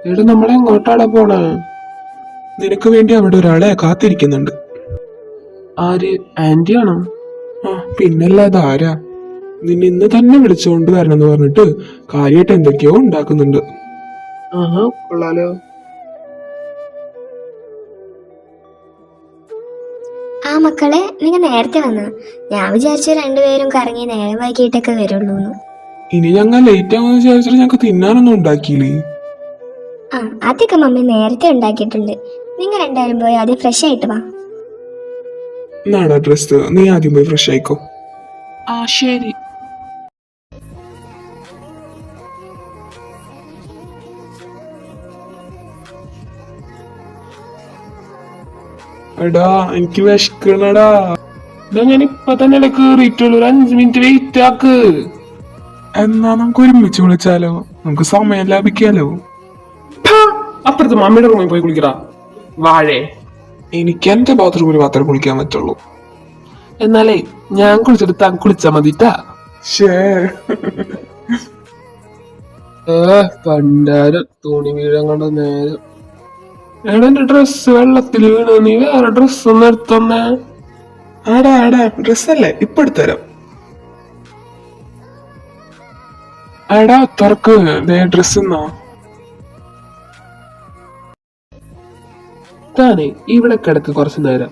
എടാ നമ്മളെ എങ്ങോട്ടാടാ പോണേ? നിനക്ക് വേണ്ടി അവിടെ ഒരാളെ കാത്തിരിക്കുന്നുണ്ട്. ആര്? ആന്റിയാണോ? ആ പിന്നല്ലാതെ ആരാ? നിന്നെ ഇന്ന് തന്നെ വിളിച്ചുകൊണ്ട് വരണമെന്ന് പറഞ്ഞിട്ട് കാര്യമായിട്ട് എന്തൊക്കെയോ ഉണ്ടാക്കുന്നുണ്ട്. ആഹാ കൊള്ളാലോ. ആ മക്കളെ, നിങ്ങൾ നേരത്തെ വന്നു. ഞാൻ വിചാരിച്ചു രണ്ടുപേരും കറങ്ങി നേരം വൈകിട്ടൊക്കെ വരുള്ളൂ. ഇനി ഞങ്ങൾ ലേറ്റ് ആവുമെന്ന് വിചാരിച്ചിട്ട് ഞങ്ങൾക്ക് തിന്നാനൊന്നും ഉണ്ടാക്കിയില്ലേ? ആ, അതൊക്കെ മമ്മി നേരത്തെ ഉണ്ടാക്കിയിട്ടുണ്ട്. നിങ്ങൾ രണ്ടാരും പോയി ആദ്യം ഫ്രഷ് ആയിട്ട് വാ. എന്നാടാ ഡ്രസ്, നീ ആദ്യം പോയി ഫ്രഷ് ആയിക്കോ. ആ ശരി. എടാ എനിക്ക് വിശക്കണടാ. ഞാൻ ഇപ്പൊ തന്നെ കേറിയിട്ടുള്ളൂ, ഒരു 5 മിനിറ്റ് വെയിറ്റ് ആക്ക്. എന്നാ നമുക്ക് ഒരുമിച്ച് വിളിച്ചാലോ? നമുക്ക് സമയം ലാഭിക്കാലോ. അപ്പുറത്ത് മമ്മിയുടെ റൂമിൽ പോയി കുളിക്കടാ വാഴേ. എനിക്ക് എന്റെ ബാത്റൂമിൽ മാത്രമേ കുളിക്കാൻ പറ്റുള്ളൂ. എന്നാലേ ഞാൻ കുളിച്ചിട്ട് താൻ കുളിച്ചാ മതിട്ടാ. പണ്ടാരം തുണി വീഴാൻ കണ്ട നേരം. എടാ എന്റെ ഡ്രസ് വെള്ളത്തിൽ വീണു, നീ വേറെ ഡ്രസ് ഒന്ന് എടുത്തന്നെ. ആടാ ആടാ, ഡ്രസ്സല്ലേ ഇപ്പൊ എടുത്തരാം. എടാ തുറക്ക്, ഡ്രസ് എന്നാ. താനേ ഇവിടെ കിടക്ക് കുറച്ചു നേരം.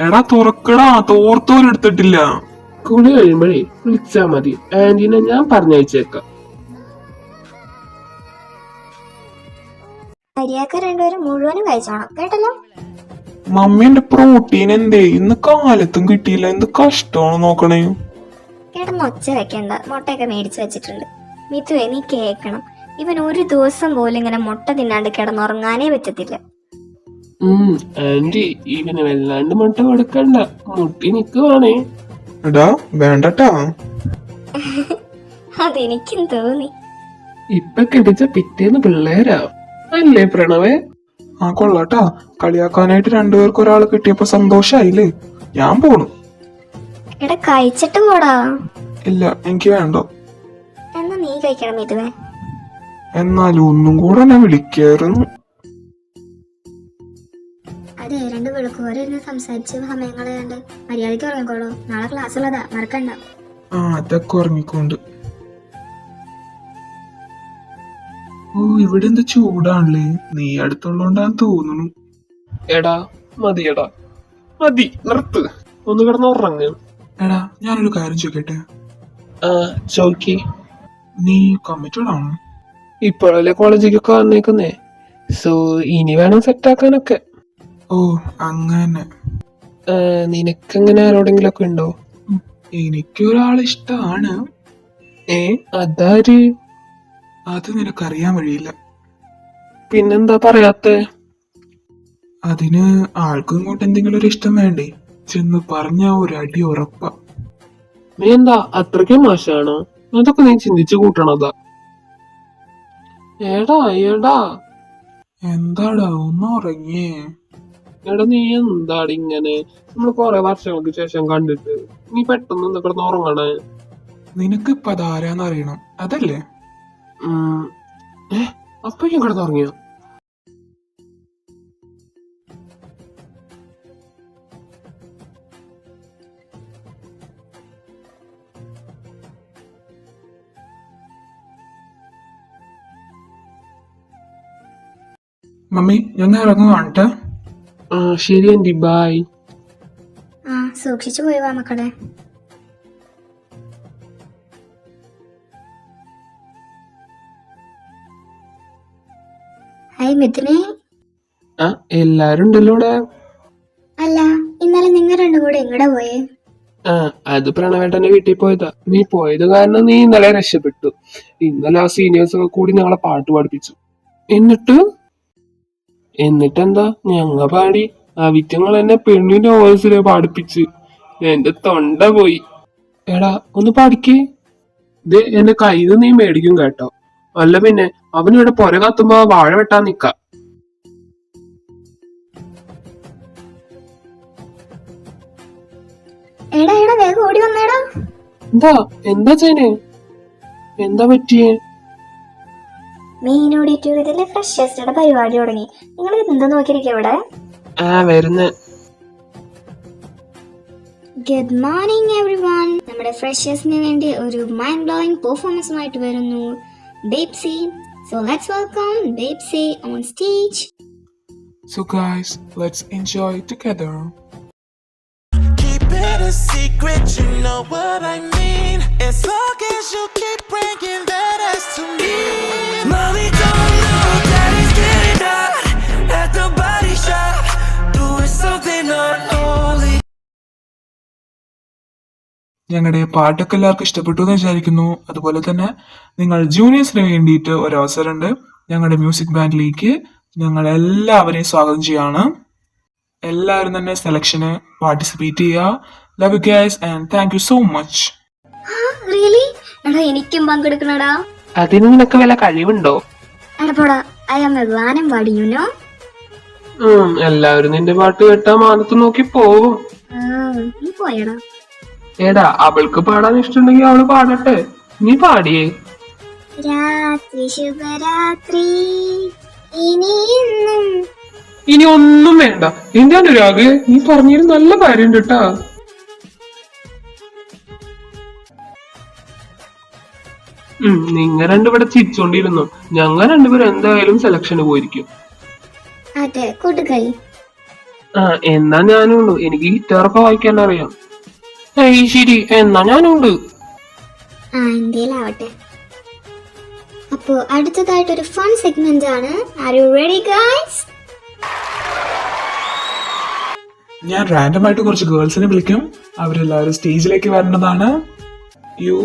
എടാ തുറക്കടാ, തോർത്തോലും എടുത്തിട്ടില്ല. കുളി കഴിയുമ്പോഴേ വിളിച്ചാ മതി, ആന്റീനെ ഞാൻ പറഞ്ഞയച്ചേക്കാം. മര്യാദ രണ്ടുപേരും മുഴുവനും കഴിച്ചോണം കേട്ടല്ലോ. മമ്മീന്റെ പ്രോട്ടീൻ എന്തേ ഇന്ന് കാലത്തും കിട്ടിയില്ല, എന്ത് കഷ്ടമാണ് നോക്കണേ. കിടന്ന് ഒച്ച വെക്കണ്ട, മുട്ടയൊക്കെ മേടിച്ചു വെച്ചിട്ടുണ്ട്. മിത്തുവേ, നീ കേക്കണം, ഇവൻ ഒരു ദിവസം പോലും ഇങ്ങനെ മുട്ട തിന്നാണ്ട് കിടന്നുറങ്ങാനേ പറ്റത്തില്ല. ആന്റി ഇവന് വല്ലാണ്ട് മുട്ട കൊടുക്കണ്ട, മുട്ടി നിക്കുവാണേ. എടാ വേണ്ടട്ടാ. അതെനിക്കും തോന്നി. ഇപ്പൊ കെട്ടിച്ച പിറ്റേന്ന് പിള്ളേരാ അല്ലേ പ്രണവേ? ആ കൊള്ളാട്ടാ, കളിയാക്കാനായിട്ട് രണ്ടുപേർക്ക് ഒരാള് കിട്ടിയപ്പോ സന്തോഷായില്ലേ? ഞാൻ പോണു. എടാ കഴിച്ചിട്ട് പോടാ. ഇല്ല എനിക്ക് വേണ്ടോ. എന്നാ നീ കഴിക്കണം മിതുവേ. എന്നാലും ഒന്നും കൂടെ എന്നെ വിളിക്കായിരുന്നു. അതെ, രണ്ട് വെളുക്കോരെ ഇരുന്ന് സംസാരിച്ച് സമയം കളയാണ്ട് മര്യാദയ്ക്ക് ഉറങ്ങിക്കോളൂ. നാളെ ക്ലാസ് ഉള്ളതാ, മറക്കണ്ട. ആ അതൊക്കെ ഉറങ്ങിക്കൊണ്ട്. ഓ ഇവിടെ എന്ത് ചൂടാണല്ലേ, നീ അടുത്തുള്ളോണ്ടാന്ന് തോന്നുന്നു. എടാ മതിയടാ, മതി നിർത്ത്, ഒന്ന് കിടന്ന് ഉറങ്ങ. എടാ ഞാനൊരു കാര്യം ചോദിക്കട്ടെ? ആ ചോക്കി. നീ കമ്മിറ്റഡ് ആണോ? ഇപ്പോഴല്ലേ കോളേജിലേക്കൊക്കെ വന്നേക്കുന്നേ, സോ ഇനി വേണം സെറ്റ് ആക്കാനൊക്കെ. ഓ അങ്ങനെ. നിനക്കെങ്ങനെ ആരോടെങ്കിലും ഒക്കെ ഉണ്ടോ? എനിക്കൊരാളെ ഇഷ്ടമാണ്. അതാര്? അത് നിനക്കറിയാൻ വഴിയില്ല. പിന്നെന്താ പറയാത്തെ? അതിന് ആൾക്കും ഇങ്ങോട്ട് എന്തെങ്കിലും ഒരു ഇഷ്ടം വേണ്ടേ? ചെന്ന് പറഞ്ഞ ഒരു അടി ഉറപ്പ. നീ എന്താ അത്രയ്ക്കും മോശമാണോ? അതൊക്കെ നീ ചിന്തിച്ചു കൂട്ടണതാ. എടാ എടാ, എന്താടാ ഒന്ന് ഉറങ്ങിയേ. എടാ നീ എന്താടി ഇങ്ങനെ, നമ്മള് കൊറേ വർഷങ്ങൾക്ക് ശേഷം കണ്ടിട്ട് നീ പെട്ടെന്ന് എന്താ കിടന്ന് ഉറങ്ങണേ? നിനക്ക് ഇപ്പൊ അതാരാന്ന് അറിയണം അതല്ലേ? അപ്പഴേക്കും കിടന്നുറങ്ങിയോ? മമ്മി ഞാൻ ഇറങ്ങുവാണ്ട്ടെ. ആ ശരി ആന്റി, ബൈ. ആ സൂക്ഷിച്ചു പോയി വാ മക്കളെ. ഹായ് മിഥുനെ. ആ എല്ലാരും ഉണ്ടല്ലോ ഇവിടെ. അല്ല, ഇന്നലെ നിങ്ങൾ രണ്ടും കൂടെ എങ്ങടെ പോയേ? ആ അത് പ്രണവേട്ടന്റെ വീട്ടിൽ പോയതാ. നീ പോയത് കാരണം നീ ഇന്നലെ രക്ഷപ്പെട്ടു. ഇന്നലെ ആ സീനിയേഴ്സ് ഒക്കെ കൂടി ഞങ്ങളെ പാട്ട് പഠിപ്പിച്ചു. എന്നിട്ടെന്താ ഞങ്ങ പാടി. ആ വിറ്റങ്ങൾ എന്നെ പെണ്ണിന്റെ വോയിസില് പാടിപ്പിച്ച് എന്റെ തൊണ്ട പോയി. എടാ ഒന്ന് പാടിക്കേ. ഇത് എന്റെ കയ്യിൽ നീ മേടിക്കും കേട്ടോ, അല്ല പിന്നെ അവനിവിടെ പൊര കത്തുമ്പോ വാഴ വെട്ടാൻ നിക്ക. എടാ എടാ, വേഗം ഓടി വന്നേടാ. എന്താ എന്താ ചേനെ, എന്താ പറ്റിയേ? മെയിൻ ഓഡിറ്റോറിയത്തിലെ ഫ്രഷേഴ്സിന്റെ പരിപാടി തുടങ്ങി. നിങ്ങൾ എന്താ നോക്കിയിരിക്കുക ഇവിടെ? വരുന്ന ഗുഡ് മോർണിംഗ് എവ്രിവൺ. നമ്മുടെ ഫ്രഷേഴ്സിന് വേണ്ടി ഒരു മൈൻഡ് ബ്ലോയിങ് പെർഫോമൻസുമായിട്ട് വരുന്നു ബേബ്സി. സോ ലെറ്റ്സ് വെൽക്കം ബേബ്സി on stage. So guys, let's enjoy together. Keep it a secret, you know what I mean. As long as you keep bringing that ass to me. Mommy don't know that it's getting hot at the body shop. Doing something unholy. ഞങ്ങളുടെ പാട്ടൊക്കെ എല്ലാവർക്കും ഇഷ്ടപ്പെട്ടു എന്ന് വിചാരിക്കുന്നു. അതുപോലെ തന്നെ നിങ്ങൾ ജൂനിയേഴ്സിന് വേണ്ടിയിട്ട് ഒരു അവസരമുണ്ട്. ഞങ്ങളുടെ മ്യൂസിക് ബാൻഡിലേക്ക് ഞങ്ങൾ എല്ലാവരെയും സ്വാഗതം ചെയ്യാണ്. എല്ലാവരും തന്നെ സെലക്ഷന് പാർട്ടിസിപ്പേറ്റ് ചെയ്യുക. Love you guys and thank you so much. Really? എടാ എനിക്കും പങ്കെടുക്കണടാ. അതിന് നിനക്ക് വല്ല കഴിവുണ്ടോ? എടാ പോടാ, ഐ ആം എ വാനമ്പാടി, യു നോ. എല്ലാവരും നിന്റെ പാട്ട് കേട്ടാ മാനത്ത് നോക്കി പോവും. നീ പോയടാ. ഏടാ, അവൾക്ക് പാടാൻ ഇഷ്ടമുണ്ടെങ്കിൽ അവള് പാടട്ടെ. നീ പാടിയേ. രാത്രി ശുഭരാത്രി ഇനിയും. ഇനി ഒന്നും വേണ്ട. എന്റെ അനുരാഗ്, നീ പറഞ്ഞൊരു നല്ല കാര്യം കേട്ടാ. നിങ്ങൾ രണ്ടുപേടെ ചിരിച്ചോണ്ടിരുന്നു. ഞങ്ങൾ രണ്ടുപേരും എന്തായാലും സെലക്ഷന് പോയിരിക്കും. അതെ കൂട്ടുകൈ. എന്നാ ഞാനുണ്ട്. എനിക്ക് ഗിറ്റാറൊക്കെ വായിക്കാൻ അറിയാം. ശരി, എന്നാ ഞാനുണ്ട്. എന്തേലാവട്ടെ. അപ്പോ അടുത്തതായിട്ടൊരു ഫൺ സെഗ്മെന്റ് ആണ്. Are you ready guys? ഞാൻ റാൻഡം ആയിട്ട് കുറച്ച് ഗേൾസിനെ വിളിക്കും. അവരെല്ലാവരും സ്റ്റേജിലേക്ക് വരേണ്ടതാണ്. യു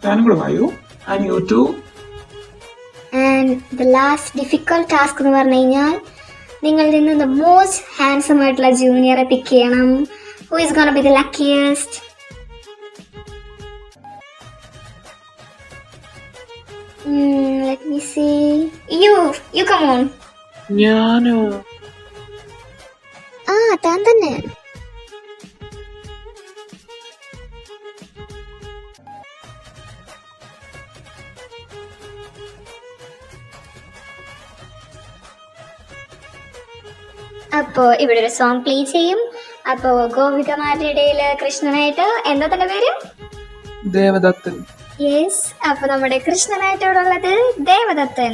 താനും കൂടെ വായു. And you too. And the last difficult task എന്ന് പറഞ്ഞു കഴിഞ്ഞാൽ നിങ്ങളിൽ നിന്ന് ദ മോസ്റ്റ് ഹാൻസം ആയിട്ടുള്ള ജൂനിയറെ പിക്ക് ചെയ്യണം. Who is gonna B the luckiest? Let me see. You come on. ഞാനോ? താൻ തന്നെ. അപ്പോ ഇവിടെ ഒരു സോങ് പ്ലേ ചെയ്യും. അപ്പോ ഗോപികമാരുടെ ഇടയിൽ കൃഷ്ണനായിട്ട് എന്താ തന്റെ പേര്? ദേവദത്തൻ. യെസ്. അപ്പൊ നമ്മുടെ കൃഷ്ണനായിട്ട് ഇവിടെ ഉള്ളത് ദേവദത്തൻ.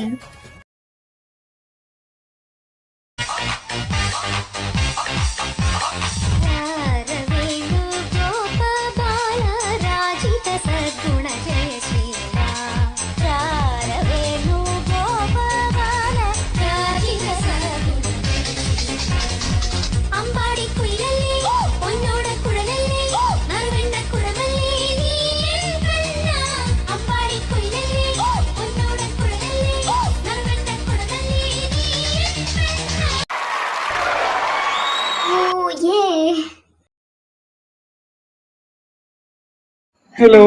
ഹലോ.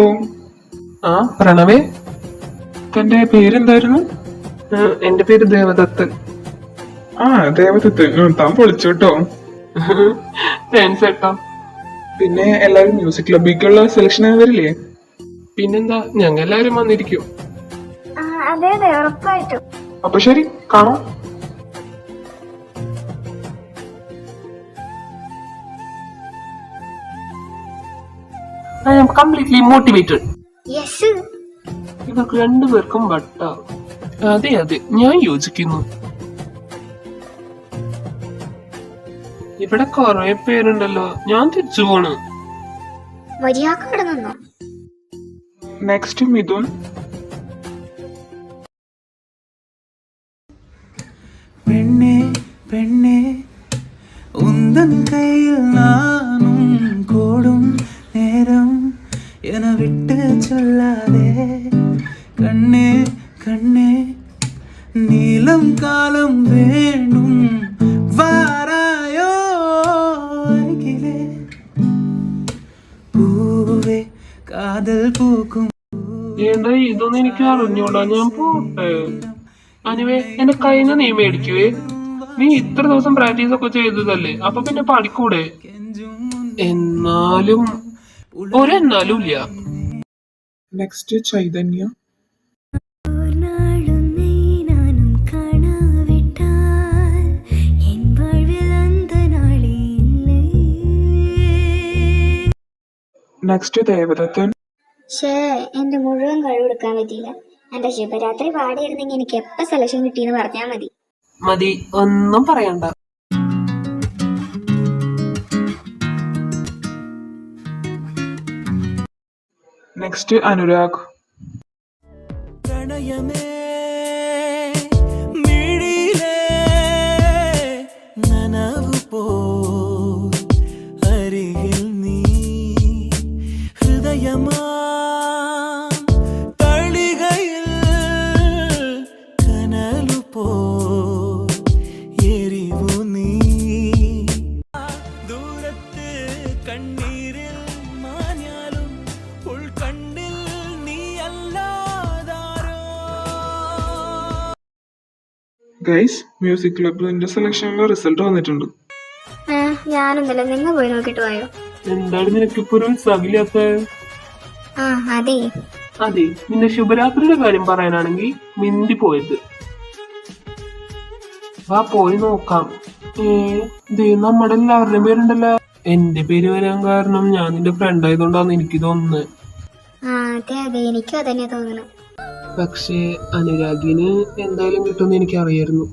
പ്രണവേ, തന്റെ പേരെന്തായിരുന്നു? എന്റെ പേര് ദേവദത്തൻ. ദേവദത്തൻ. താൻ പൊളിച്ചോട്ടോ. ചേട്ടാ. പിന്നെ എല്ലാരും മ്യൂസിക് ക്ലബിലേക്കുള്ള സെലക്ഷൻ വരില്ലേ? പിന്നെന്താ, ഞങ്ങൾ എല്ലാരും വന്നിരിക്കും. അതെ അതെ, ഉറപ്പായിട്ടും. അപ്പൊ ശരി, കാണാം. I am completely motivated. Yes. ഇവർക്ക് രണ്ടുപേർക്കും വട്ട. അതെ അതെ, ഞാൻ യോജിക്കുന്നു. ഇവിടെ കൊറേ പേരുണ്ടല്ലോ, ഞാൻ തിരിച്ചു പോണ്. നെക്സ്റ്റ് മിഥുൻ. പെണ്ണേ പെണ്ണേ ഉന്തൻ കയ്യിൽ നാനും കോടും നേരം എന വിട്ട് ചൊല്ലാതെ കണ്ണേ കണ്ണേ നീലം കാലം വേണം വാരായോ അരികിലെ പൂവേ കാതൽ പൂക്കും. ഏണ്ടാ, ഇതൊന്നും എനിക്ക് അറിഞ്ഞോളാ. ഞാൻ പോട്ടെ. അനുവേ, എന്റെ കയ്യിൽ നീ മേടിക്കുവേ. നീ ഇത്ര ദിവസം പ്രാക്ടീസ് ഒക്കെ ചെയ്തതല്ലേ, അപ്പൊ പിന്നെ പഠിക്കൂടെ? എന്നാലും ഒരെന്നാലും ഇല്ല. നെക്സ്റ്റ് ചൈതന്യ. നെക്സ്റ്റ് ദേവദത്തൻ. എന്റെ മുഴുവൻ കഴിവ് എടുക്കാൻ പറ്റിയില്ല. എന്റെ ശുഭരാത്രി പാടിയിരുന്നെങ്കിൽ എനിക്ക് എപ്പോ സെലക്ഷൻ കിട്ടിയെന്ന് പറഞ്ഞാൽ മതി. മതി, ഒന്നും പറയണ്ട. നെക്സ്റ്റ് അനുരാഗ്. പ്രണയമേ മിഴിയിലെ നനവു പോ അരികിൽ നീ ഹൃദയമാ തളികയിൽ കനലു പോ എരിവു നീ ദൂരത്ത് കണ്ണീരിൽ മാഞ്ഞാലും ഉൾക്കണ്ണിൽ നീ അല്ലാതാരോ. ഗൈസ്, മ്യൂസിക് ക്ലബിന്റെ സെലക്ഷനിലെ റിസൾട്ട് വന്നിട്ടുണ്ട്. ഞാനൊന്നുമില്ല, നിങ്ങൾ പോയി നോക്കിട്ട് പോയോ? എന്താണ് നിനക്കിപ്പോ ഒരു ഉത്സാഹില്ലാത്ത? അതെ, അതെ, നിന്റെ ശുഭരാത്രിയുടെ കാര്യം പറയാനാണെങ്കിൽ മിന്തി പോയത്. വാ പോയി നോക്കാം. നമ്മുടെ എല്ലാവരുടെയും പേരുണ്ടല്ലോ. എന്റെ പേര് വരാൻ കാരണം ഞാൻ നിന്റെ ഫ്രണ്ട് ആയതുകൊണ്ടാന്ന് എനിക്ക് തോന്നുന്നത്. അതെ, എനിക്കും അതന്നെ തോന്നുന്നു. പക്ഷേ അനുരാഗിന് എന്തായാലും കിട്ടുമെന്ന് എനിക്ക് അറിയായിരുന്നു.